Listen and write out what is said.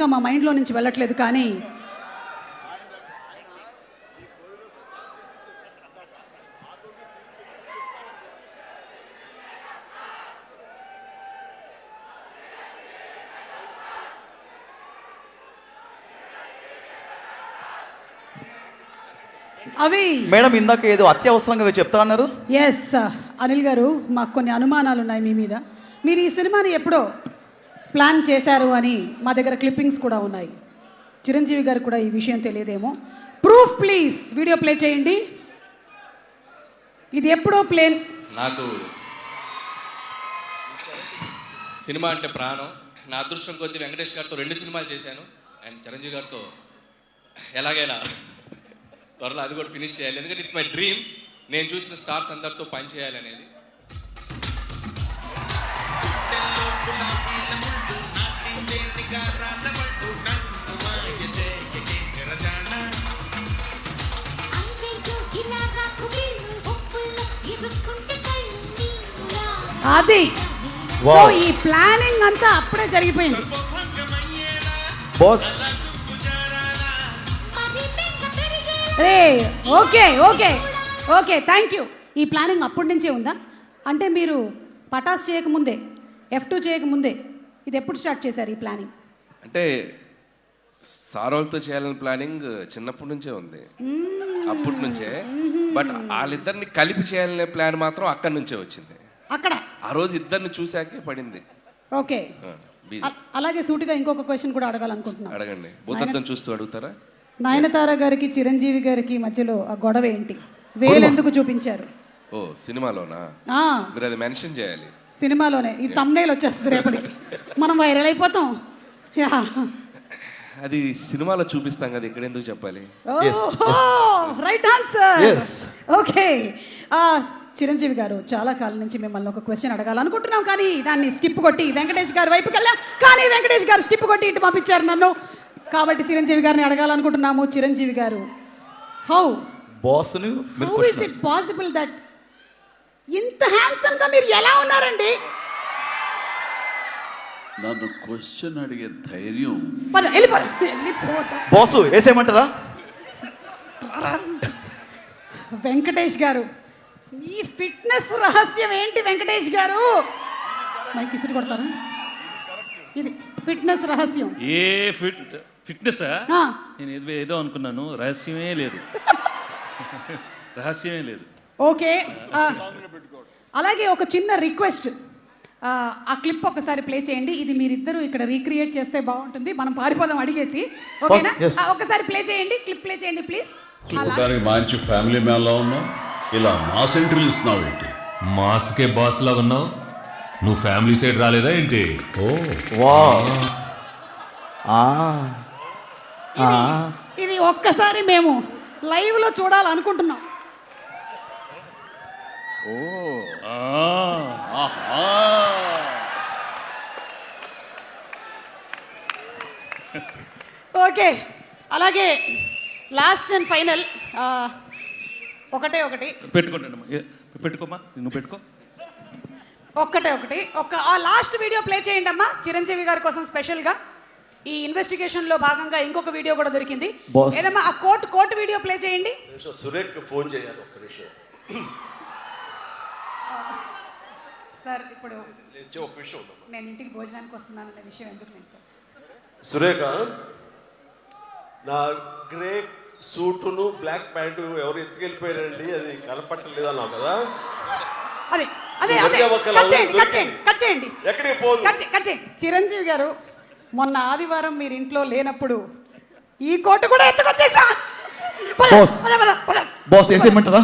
మా మైండ్లో నుంచి వెళ్ళట్లేదు. కానీ అవి మేడం ఇందాక ఏదో అత్యవసరంగా చెప్తా అన్నారు. ఎస్ అనిల్ గారు, మాకు కొన్ని అనుమానాలు ఉన్నాయి మీ మీద. మీరు ఈ సినిమాని ఎప్పుడో ప్లాన్ చేశారు అని మా దగ్గర క్లిప్పింగ్స్ కూడా ఉన్నాయి. చిరంజీవి గారు కూడా ఈ విషయం తెలియదేమో. ప్రూఫ్ ప్లీజ్, వీడియో ప్లే చేయండి. ఇది ఎప్పుడో ప్లేన్. నాకు సినిమా అంటే ప్రాణం. నా అదృష్టం కొద్ది వెంకటేష్ గారితో 2 సినిమాలు చేశాను. అండ్ చిరంజీవి గారితో ఎలాగైనా త్వరలో అది కూడా ఫినిష్ చేయాలి. ఎందుకంటే ఇట్స్ మై డ్రీమ్. నేను చూసిన స్టార్స్ అందరితో పని చేయాలి అనేది. అది ఈ ప్లానింగ్ అంతా అప్పుడే జరిగిపోయింది. Boss okay okay okay, thank you. ఈ ప్లానింగ్ అప్పటి నుంచే ఉందా? అంటే మీరు పటాస్ చేయకముందే, F2 చేయకముందే ఇది ఎప్పుడు స్టార్ట్ చేశారు ఈ ప్లానింగ్? అంటే సారోలతో చేయాలని ప్లానింగ్ చిన్నప్పటి నుంచే ఉంది, అప్పటి నుంచే. బట్ వాళ్ళిద్దరిని కలిపి చేయాలనే ప్లాన్ మాత్రం అక్కడి నుంచే వచ్చింది. అక్కడ ఆ రోజు ఇద్దరిని చూశాకే పడింది. ఓకే, అలాగే సూటిగా ఇంకొక క్వశ్చన్ కూడా అడగాలనుకుంటున్నాను. అడగండి. భూతద్దం చూస్తూ అడుగుతారా? నయనతార గారికి చిరంజీవి గారికి మధ్యలో ఆ గొడవ ఏంటి? వేలెందుకు చూపించారు? ఓ సినిమాలోనా? మీరు అది మెన్షన్ చేయాలి. సినిమాలోనే. ఈ తమ్నైల్ వచ్చేస్తుంది రేపటికి, మనం వైరల్ అయిపోతాం. అది సినిమాలో చూపిస్తాం కదా, ఇక్కడ ఎందుకు చెప్పాలి? Right answer. ఓకే, చిరంజీవి గారు, చాలా కాలం నుంచి మిమ్మల్ని ఒక క్వశ్చన్ అడగాలనుకుంటున్నాం, కానీ దాన్ని స్కిప్ కొట్టి వెంకటేష్ గారి వైపుకి వెళ్ళాం. కానీ వెంకటేష్ గారు స్కిప్ కొట్టి ఇటు పంపించారు నన్ను. కాబట్టి చిరంజీవి గారిని అడగాలనుకుంటున్నాము. చిరంజీవి గారు, how is it possible that ఇంత హ్యాండ్సమ్ గా మీరు ఎలా ఉన్నారండి? నన్ను క్వశ్చన్ అడిగే ధైర్యం బాసు వేసేయమంటారా? వెంకటేష్ గారు, మీ ఫిట్నెస్ రహస్యం ఏంటి వెంకటేష్ గారు? మైక్ ఇసిరి కొడతారా? ఇది ఫిట్నెస్ రహస్యం. ఏ ఫిట్నెస్ నేను ఏదో అనుకున్నాను. రహస్యమే లేదు. రహస్యమే లేదు. ఓకే, అలాగే ఒక చిన్న రిక్వెస్ట్, ఆ క్లిప్ ఒకసారి ప్లే చేయండి. ఇది మీరిద్దరూ ఇక్కడ రీక్రియేట్ చేస్తే బాగుంటుంది. మనం పారిపోదాం అడిగేసి. ఓకేనా? ఒకసారి ప్లే చేయండి, క్లిప్ ప్లే చేయండి ప్లీజ్. చూడడానికి మంచి ఫ్యామిలీ మ్యాన్ లా ఉన్నావు, ఇలా మాస్ ఎంట్రీలు ఇస్తున్నావు ఏంటి? మాస్కే బాస్ లా ఉన్నావు, నువ్వు ఫ్యామిలీ సైడ్ రాలేదా ఏంటి? ఓ వా, ఇది ఒక్కసారి మేము లైవ్ లో చూడాలనుకుంటున్నాం. ఓకే, అలాగే లాస్ట్ అండ్ ఫైనల్ ఒకటి పెట్టుకోమా, నువ్వు పెట్టుకో. ఒకటి ఆ లాస్ట్ వీడియో ప్లే చేయండి అమ్మా, చిరంజీవి గారి కోసం స్పెషల్ గా. ఈ ఇన్వెస్టిగేషన్ లో భాగంగా ఇంకొక వీడియో కూడా దొరికింది. ఏదమ్మా ఆ కోర్టు వీడియో ప్లే చేయండి. సురేఖ్ ఫోన్ చేయాలి ఒక్క నిమిషం సార్. ఇప్పుడు నేను ఇంటికి భోజనానికి వస్తున్నాను అనే విషయం ఎందుకు లేదు సార్? సురేఖ, నా గ్రే సూటును బ్లాక్ ప్యాంటు ఎవరు ఎత్తుకెళ్ళిపోయారండి, అది కనపట్టలేదు అన్నావు కదా? ఎక్కడికి పోదు. చిరంజీవి గారు, మొన్న ఆదివారం మీరు ఇంట్లో లేనప్పుడు ఈ కోటు కూడా ఎత్తుకొచ్చేసా. బాస్ వేసేయమంటారా?